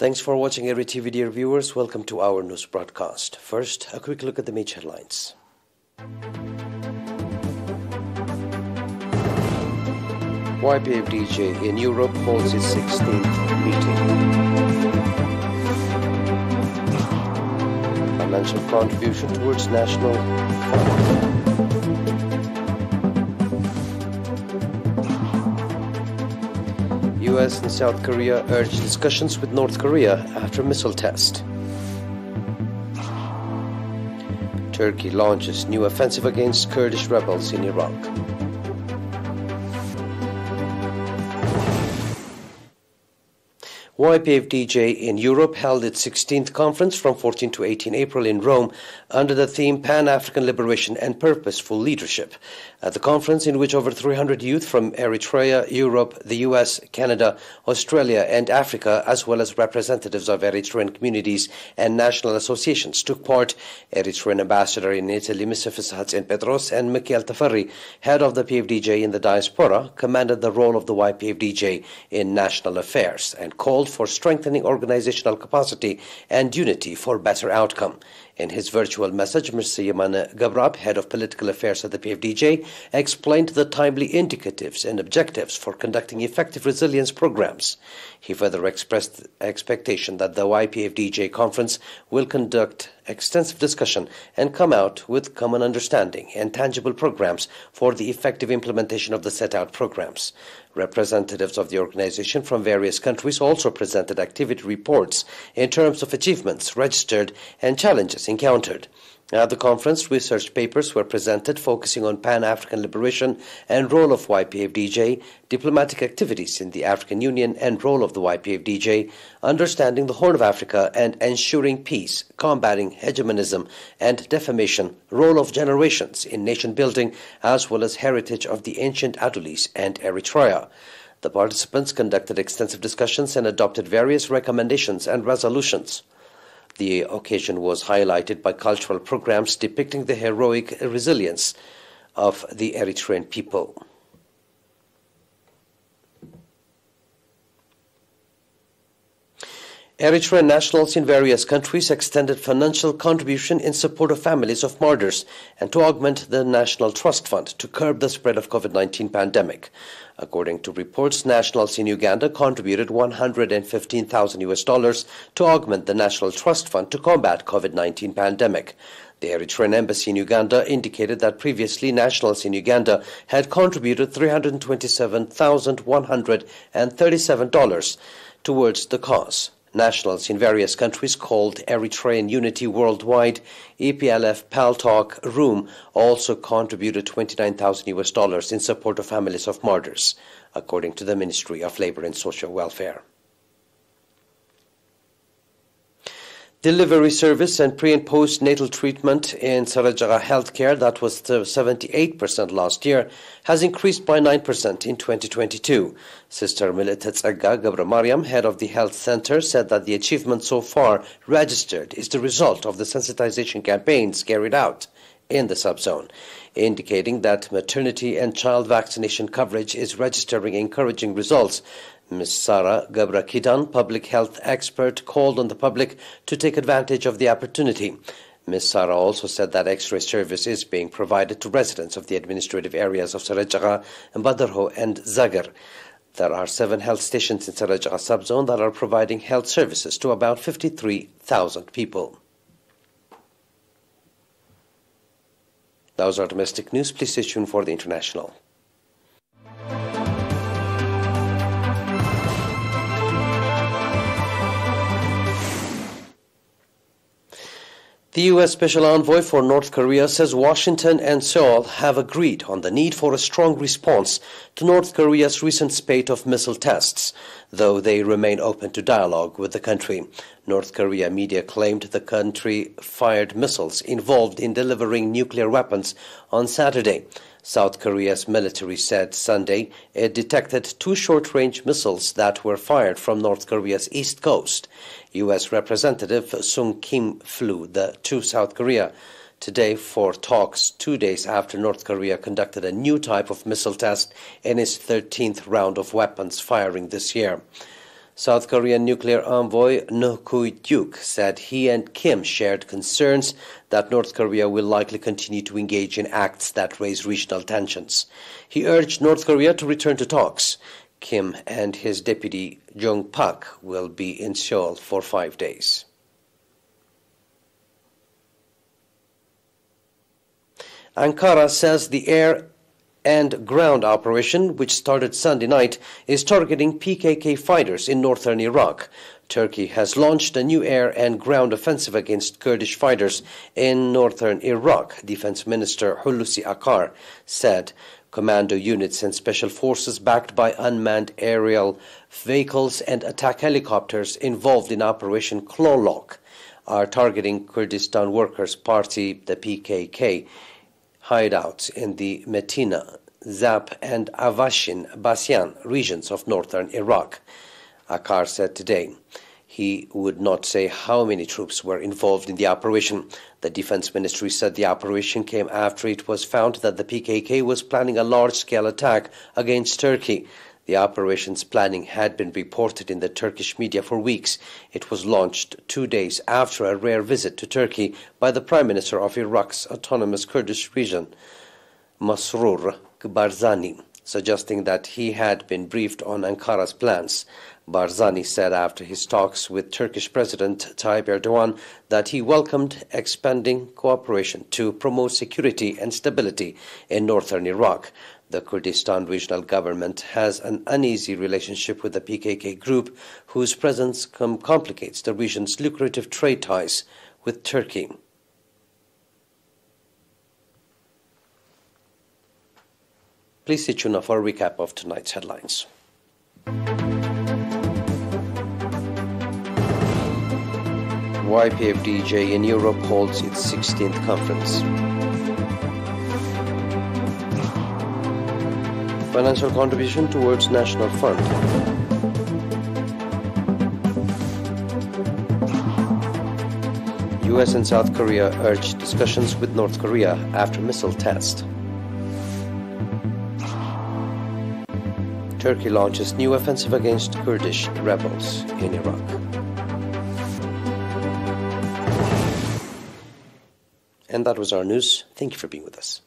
Thanks for watching ERi-TV, dear viewers. Welcome to our news broadcast. First, a quick look at the major headlines. YPF-DJ in Europe holds its 16th meeting. Financial contribution towards national fund. US and South Korea urge discussions with North Korea after missile test. Turkey launches new offensive against Kurdish rebels in Iraq. YPF-DJ in Europe held its 16th conference from 14 to 18 April in Rome under the theme Pan-African Liberation and Purposeful Leadership. At the conference, in which over 300 youth from Eritrea, Europe, the US, Canada, Australia and Africa, as well as representatives of Eritrean communities and national associations took part, Eritrean ambassador in Italy, Mr. Fishat Petros, and Mikhail Tafarri, head of the PFDJ in the diaspora, commended the role of the YPF-DJ in national affairs and called for strengthening organizational capacity and unity for better outcome. In his virtual message, Mr. Yaman Gabrab, head of political affairs at the PFDJ, explained the timely indicatives and objectives for conducting effective resilience programs. He further expressed expectation that the YPF-DJ conference will conduct extensive discussion and come out with common understanding and tangible programs for the effective implementation of the set-out programs. Representatives of the organization from various countries also presented activity reports in terms of achievements registered and challenges encountered. At the conference, research papers were presented focusing on Pan-African liberation and role of YPF-DJ, diplomatic activities in the African Union and role of the YPF-DJ, understanding the Horn of Africa and ensuring peace, combating hegemonism and defamation, role of generations in nation building, as well as heritage of the ancient Adulis and Eritrea. The participants conducted extensive discussions and adopted various recommendations and resolutions. The occasion was highlighted by cultural programs depicting the heroic resilience of the Eritrean people. Eritrean nationals in various countries extended financial contribution in support of families of martyrs and to augment the National Trust Fund to curb the spread of COVID-19 pandemic. According to reports, nationals in Uganda contributed $115,000 to augment the National Trust Fund to combat COVID-19 pandemic. The Eritrean embassy in Uganda indicated that previously nationals in Uganda had contributed $327,137 towards the cause. Nationals in various countries called Eritrean Unity Worldwide, EPLF Paltalk Room, also contributed $29,000 in support of families of martyrs, according to the Ministry of Labor and Social Welfare. Delivery service and pre- and post-natal treatment in Sarajaga healthcare, that was 78% last year, has increased by 9% in 2022. Sister Militetsaga Gabramariam, head of the health center, said that the achievement so far registered is the result of the sensitization campaigns carried out in the subzone, indicating that maternity and child vaccination coverage is registering encouraging results. Ms. Sara Gabrakidan, public health expert, called on the public to take advantage of the opportunity. Ms. Sara also said that X-ray service is being provided to residents of the administrative areas of Sarajaga, Badarho and Zagar. There are 7 health stations in Sarajaga subzone that are providing health services to about 53,000 people. Those are domestic news. Please stay tuned for the international. The U.S. Special Envoy for North Korea says Washington and Seoul have agreed on the need for a strong response to North Korea's recent spate of missile tests, though they remain open to dialogue with the country. North Korea media claimed the country fired missiles involved in delivering nuclear weapons on Saturday. South Korea's military said Sunday it detected 2 short-range missiles that were fired from North Korea's east coast. U.S. Representative Sung Kim flew to South Korea today for talks 2 days after North Korea conducted a new type of missile test in its 13th round of weapons firing this year. South Korean nuclear envoy Noh Koo-hyuk said he and Kim shared concerns that North Korea will likely continue to engage in acts that raise regional tensions. He urged North Korea to return to talks. Kim and his deputy Jong Pak will be in Seoul for 5 days. Ankara says the air and ground operation, which started Sunday night, is targeting PKK fighters in northern Iraq. Turkey has launched a new air and ground offensive against Kurdish fighters in northern Iraq. Defense Minister Hulusi Akar said commando units and special forces backed by unmanned aerial vehicles and attack helicopters involved in Operation Clawlock are targeting Kurdistan Workers' Party, the PKK, hideouts in the Metina, Zap, and Basyan regions of northern Iraq. Akar said today he would not say how many troops were involved in the operation. The Defense Ministry said the operation came after it was found that the PKK was planning a large-scale attack against Turkey. The operation's planning had been reported in the Turkish media for weeks. It was launched 2 days after a rare visit to Turkey by the Prime Minister of Iraq's autonomous Kurdish region, Masroor Barzani, suggesting that he had been briefed on Ankara's plans. Barzani said after his talks with Turkish President Tayyip Erdogan that he welcomed expanding cooperation to promote security and stability in northern Iraq. The Kurdistan regional government has an uneasy relationship with the PKK group, whose presence complicates the region's lucrative trade ties with Turkey. Please stay tuned for a recap of tonight's headlines. YPFDJ in Europe holds its 16th conference. Financial contribution towards National Fund. US and South Korea urge discussions with North Korea after missile test. Turkey launches new offensive against Kurdish rebels in Iraq. And that was our news. Thank you for being with us.